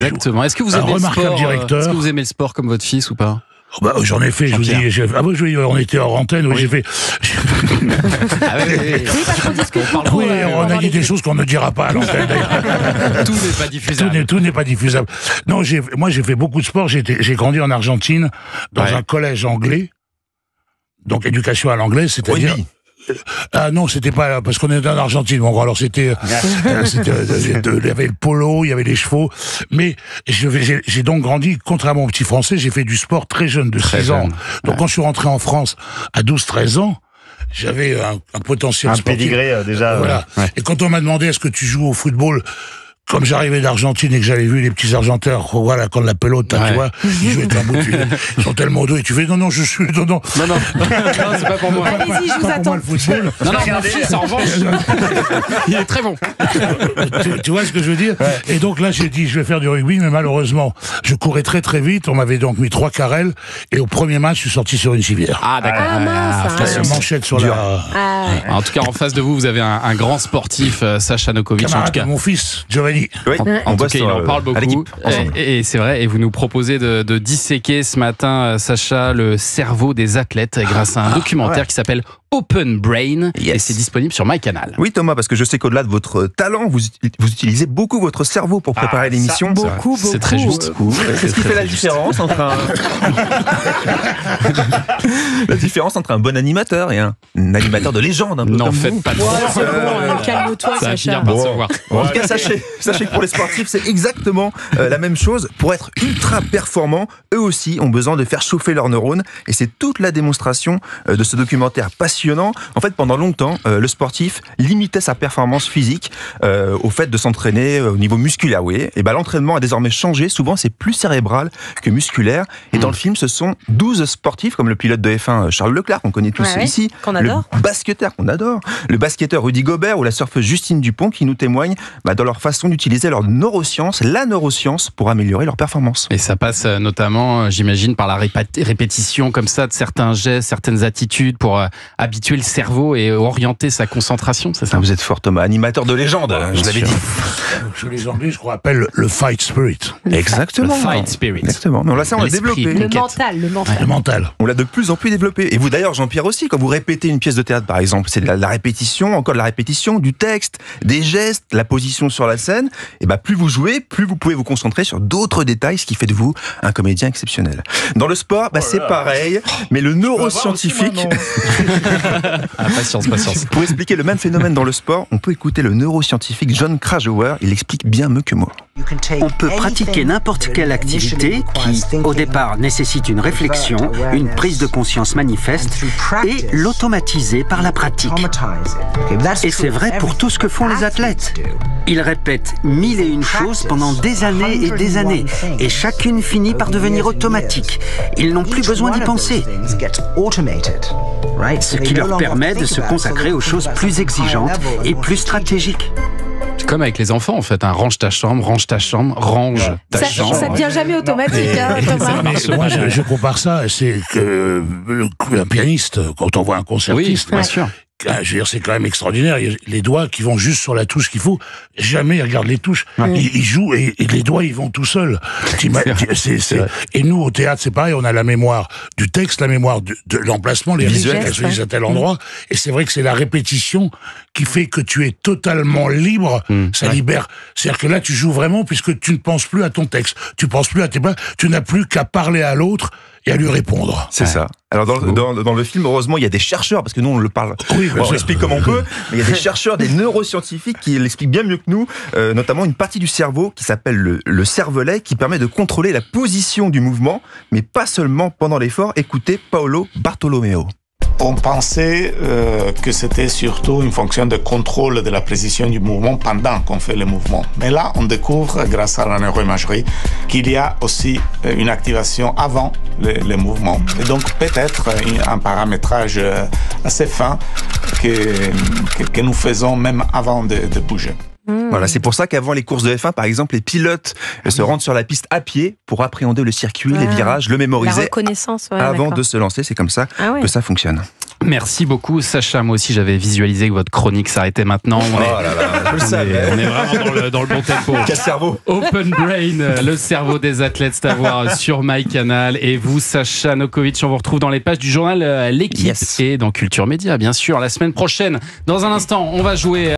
Exactement. Est-ce que vous aimez le sport Est-ce que vous aimez le sport comme votre fils ou pas? J'en ai fait, je vous dis. On était hors antenne, oui. J'ai fait. On a dit des choses qu'on ne dira pas à l'antenne. Tout n'est pas diffusable. Tout n'est pas diffusable. Non, moi j'ai fait beaucoup de sport. J'ai grandi en Argentine dans un collège anglais, donc éducation à l'anglais, c'est-à-dire. Ah non, c'était pas parce qu'on était en Argentine. Bon, alors c'était, il y avait le polo, il y avait les chevaux. Mais j'ai donc grandi, contrairement au petit français, j'ai fait du sport très jeune, de 6 ans. Donc quand je suis rentré en France à 12-13 ans, j'avais un potentiel sportif. Pédigré déjà. Voilà. Et quand on m'a demandé est-ce que tu joues au football, comme j'arrivais d'Argentine et que j'avais vu les petits Argentins, voilà, quand la pelote, tu vois, ils jouaient un bout, ils sont tellement doués, et tu fais, non, non, c'est pas pour moi. Allez-y, je vous attends. Le football. Non, mon fils, en revanche, il est très bon. Tu vois ce que je veux dire? Et donc là, j'ai dit, je vais faire du rugby, mais malheureusement, je courais très très vite, on m'avait donc mis 3 carrels, et au premier match, je suis sorti sur une civière. Ah, d'accord. La manchette sur la... En tout cas, en face de vous, vous avez un grand sportif, Sacha Nokovic. En tout cas, mon fils, Giovanni. Oui, en tout cas, il en parle beaucoup. Et c'est vrai, et vous nous proposez de disséquer ce matin, Sacha, le cerveau des athlètes grâce à un documentaire qui s'appelle Open Brain, et c'est disponible sur MyCanal. Oui Thomas, parce que je sais qu'au-delà de votre talent, vous utilisez beaucoup votre cerveau pour préparer l'émission. Beaucoup. C'est très juste. Qu'est-ce qui fait la différence entre la différence entre un bon animateur et un animateur de légende? N'en faites pas trop. C'est bon, calme-toi, Ça va Sacha. finir par se voir. En tout cas, sachez que pour les sportifs, c'est exactement la même chose. Pour être ultra performants, eux aussi ont besoin de faire chauffer leurs neurones. Et c'est toute la démonstration de ce documentaire passionnant. En fait, pendant longtemps, le sportif limitait sa performance physique au fait de s'entraîner au niveau musculaire. Oui. Et l'entraînement a désormais changé. Souvent, c'est plus cérebral que musculaire. Et dans le film, ce sont 12 sportifs, comme le pilote de F1 Charles Leclerc, qu'on connaît tous ici. Qu'on adore. Le basketteur qu'on adore. Le basketteur Rudy Gobert ou la surfeuse Justine Dupont qui nous témoignent dans leur façon d'utiliser leur neuroscience, la neuroscience, pour améliorer leur performance. Et ça passe notamment, j'imagine, par la répétition comme ça de certains gestes, certaines attitudes pour habituer le cerveau et orienter sa concentration, c'est ça? Vous êtes fort Thomas, animateur de légende, je l'avais dit. Chez les Anglais, je crois, appelle le fight spirit. Exactement. Le fight spirit. Exactement. Mais on l'a développé. Le mental. On l'a de plus en plus développé. Et vous d'ailleurs, Jean-Pierre aussi, quand vous répétez une pièce de théâtre, par exemple, c'est de la répétition, encore de la répétition, du texte, des gestes, la position sur la scène. Et plus vous jouez, plus vous pouvez vous concentrer sur d'autres détails, ce qui fait de vous un comédien exceptionnel. Dans le sport, c'est pareil, mais le neuroscientifique... Patience. Pour expliquer le même phénomène dans le sport, on peut écouter le neuroscientifique John Kraushaar. Il explique bien mieux que moi. On peut pratiquer n'importe quelle activité qui, au départ, nécessite une réflexion, une prise de conscience manifeste, et l'automatiser par la pratique. Et c'est vrai pour tout ce que font les athlètes. Ils répètent 1001 choses pendant des années et des années, et chacune finit par devenir automatique. Ils n'ont plus besoin d'y penser. Ce qui leur permet de se consacrer aux choses plus exigeantes et plus stratégiques. C'est comme avec les enfants, en fait. Range ta chambre, range ta chambre. Ça devient jamais automatique, Thomas. Mais moi, je compare ça, c'est que un pianiste, quand on voit un concertiste, bien sûr. Je veux dire, c'est quand même extraordinaire. Il y a les doigts qui vont juste sur la touche qu'il faut. Jamais ils regardent les touches. Ils jouent et les doigts, ils vont tout seuls. Et nous, au théâtre, c'est pareil. On a la mémoire du texte, la mémoire de l'emplacement, les visuels qu'elle se disent à tel endroit. Et c'est vrai que c'est la répétition qui fait que tu es totalement libre. Ça libère. C'est-à-dire que là, tu joues vraiment puisque tu ne penses plus à ton texte. Tu penses plus à tes pas. Tu n'as plus qu'à parler à l'autre et à lui répondre. C'est ça. Alors dans le film, heureusement, il y a des chercheurs, parce que nous on le parle, on l'explique comme on peut, mais il y a des chercheurs, des neuroscientifiques qui l'expliquent bien mieux que nous, notamment une partie du cerveau qui s'appelle le cervelet, qui permet de contrôler la position du mouvement, mais pas seulement pendant l'effort. Écoutez Paolo Bartolomeo. On pensait que c'était surtout une fonction de contrôle de la précision du mouvement pendant qu'on fait le mouvement. Mais là, on découvre, grâce à la neuroimagerie, qu'il y a aussi une activation avant le mouvement. Et donc, peut-être un paramétrage assez fin que nous faisons même avant de bouger. Voilà, c'est pour ça qu'avant les courses de F1, par exemple, les pilotes se rendent sur la piste à pied pour appréhender le circuit, les virages, le mémoriser la reconnaissance, avant de se lancer. C'est comme ça que ça fonctionne. Merci beaucoup Sacha, moi aussi j'avais visualisé que votre chronique s'arrêtait maintenant. On est vraiment dans le bon tempo. Quel cerveau. Open Brain, le cerveau des athlètes, c'est à voir sur MyCanal. Et vous Sacha Nokovic, on vous retrouve dans les pages du journal L'équipe et dans Culture Média bien sûr la semaine prochaine. Dans un instant on va jouer